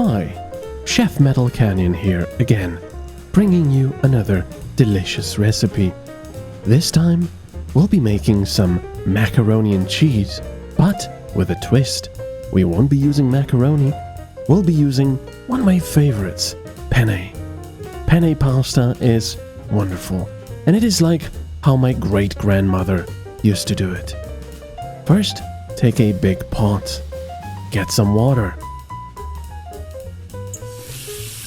Hi, Chef MetalCanyon here again, bringing you another delicious recipe. This time, we'll be making some macaroni and cheese, but with a twist. We won't be using macaroni, we'll be using one of my favorites, penne. Penne pasta is wonderful, and it is like how my great-grandmother used to do it. First, take a big pot, get some water.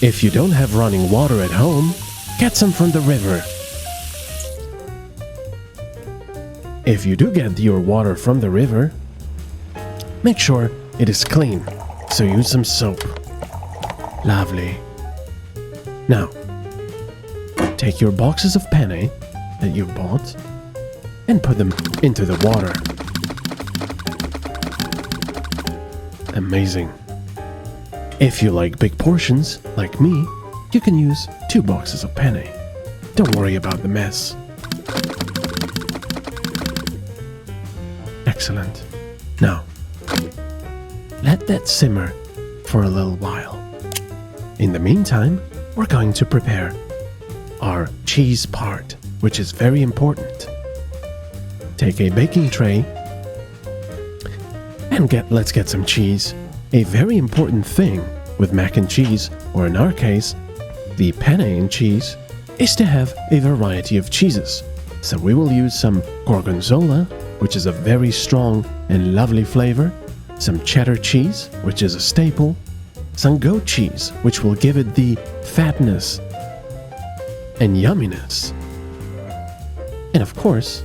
If you don't have running water at home, get some from the river. If you do get your water from the river, make sure it is clean, so use some soap. Lovely. Now, take your boxes of penne that you bought and put them into the water. Amazing. If you like big portions, like me, you can use 2 boxes of penne. Don't worry about the mess. Excellent. Now, let that simmer for a little while. In the meantime, we're going to prepare our cheese part, which is very important. Take a baking tray and let's get some cheese. A very important thing with mac and cheese, or in our case, the penne and cheese, is to have a variety of cheeses. So we will use some gorgonzola, which is a very strong and lovely flavor, some cheddar cheese, which is a staple, some goat cheese, which will give it the fatness and yumminess. And of course,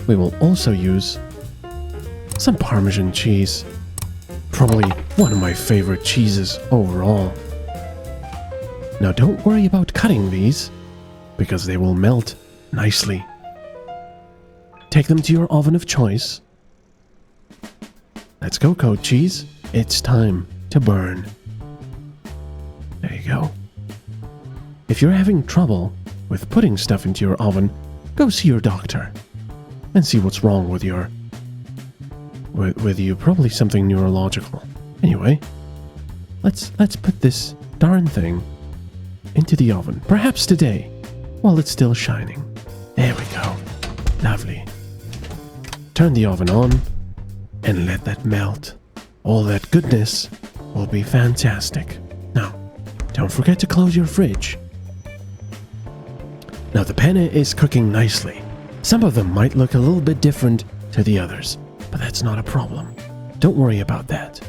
we will also use some Parmesan cheese. Probably one of my favorite cheeses overall. Now don't worry about cutting these, because they will melt nicely. Take them to your oven of choice. Let's go, goat cheese. It's time to burn. There you go. If you're having trouble with putting stuff into your oven, go see your doctor and see what's wrong with you. Probably something neurological. Anyway, let's put this darn thing into the oven. Perhaps today, while it's still shining. There we go. Lovely. Turn the oven on and let that melt. All that goodness will be fantastic. Now, don't forget to close your fridge. Now the penne is cooking nicely. Some of them might look a little bit different to the others, but that's not a problem. Don't worry about that.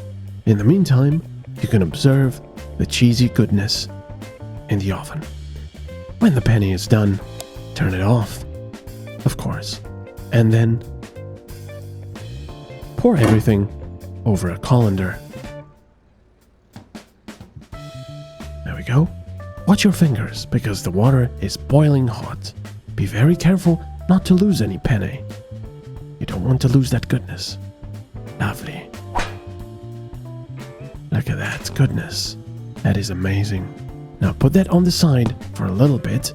In the meantime, you can observe the cheesy goodness in the oven. When the penne is done, turn it off, of course, and then pour everything over a colander. There we go. Watch your fingers, because the water is boiling hot. Be very careful not to lose any penne. You don't want to lose that goodness. Lovely. Look at that goodness. That is amazing. Now put that on the side for a little bit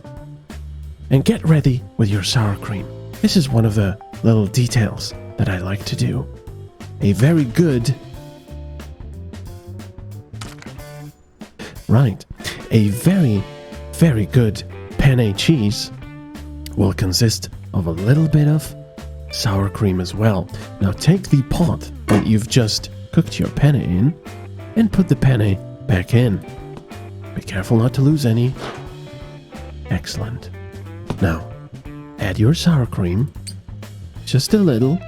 and get ready with your sour cream. This is one of the little details that I like to do. A very good good penne cheese will consist of a little bit of sour cream as well. Now take the pot that you've just cooked your penne in and put the penne back in. Be careful not to lose any. Excellent. Now, add your sour cream. Just a little,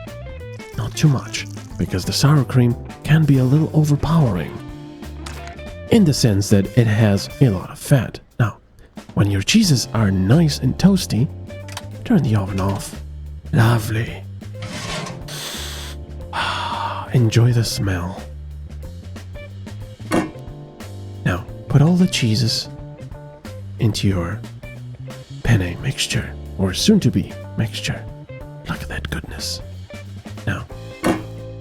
not too much, because the sour cream can be a little overpowering in the sense that it has a lot of fat. Now, when your cheeses are nice and toasty, turn the oven off. Lovely. Enjoy the smell. Now, put all the cheeses into your penne mixture, or soon-to-be mixture. Look at that goodness. Now,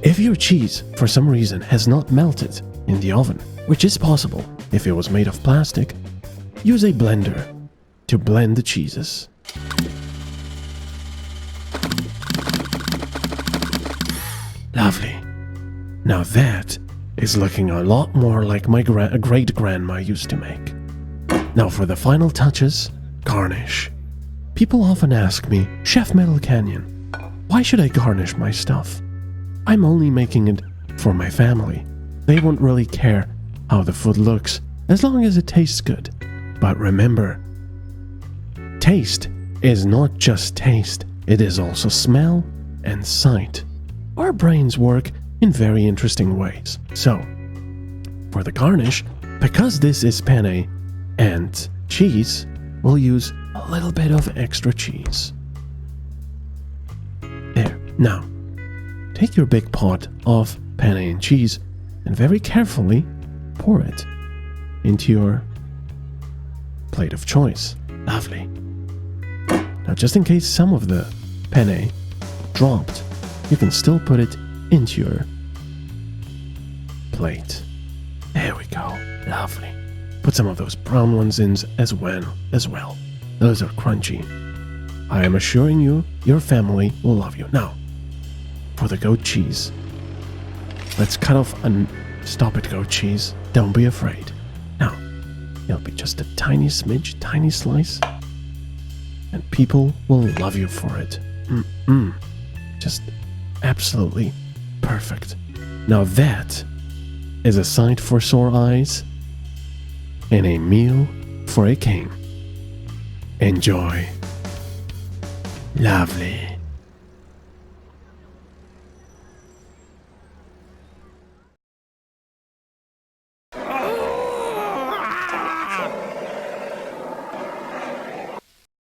if your cheese, for some reason, has not melted in the oven, which is possible if it was made of plastic, use a blender to blend the cheeses. Lovely. Now that is looking a lot more like my great-grandma used to make. Now for the final touches, garnish. People often ask me, Chef MetalCanyon, why should I garnish my stuff? I'm only making it for my family. They won't really care how the food looks as long as it tastes good. But remember, taste is not just taste, it is also smell and sight. Our brains work in very interesting ways. So, for the garnish, because this is penne and cheese, we'll use a little bit of extra cheese. There. Now, take your big pot of penne and cheese and very carefully pour it into your plate of choice. Lovely. Now, just in case some of the penne dropped, you can still put it into your plate. There we go. Lovely. Put some of those brown ones in as well. Those are crunchy. I am assuring you, your family will love you. Now, for the goat cheese. Let's cut off and stop it, goat cheese. Don't be afraid. Now, it'll be just a tiny smidge, tiny slice, and people will love you for it. Just absolutely perfect. Now that is a sight for sore eyes and a meal for a king. Enjoy. Lovely.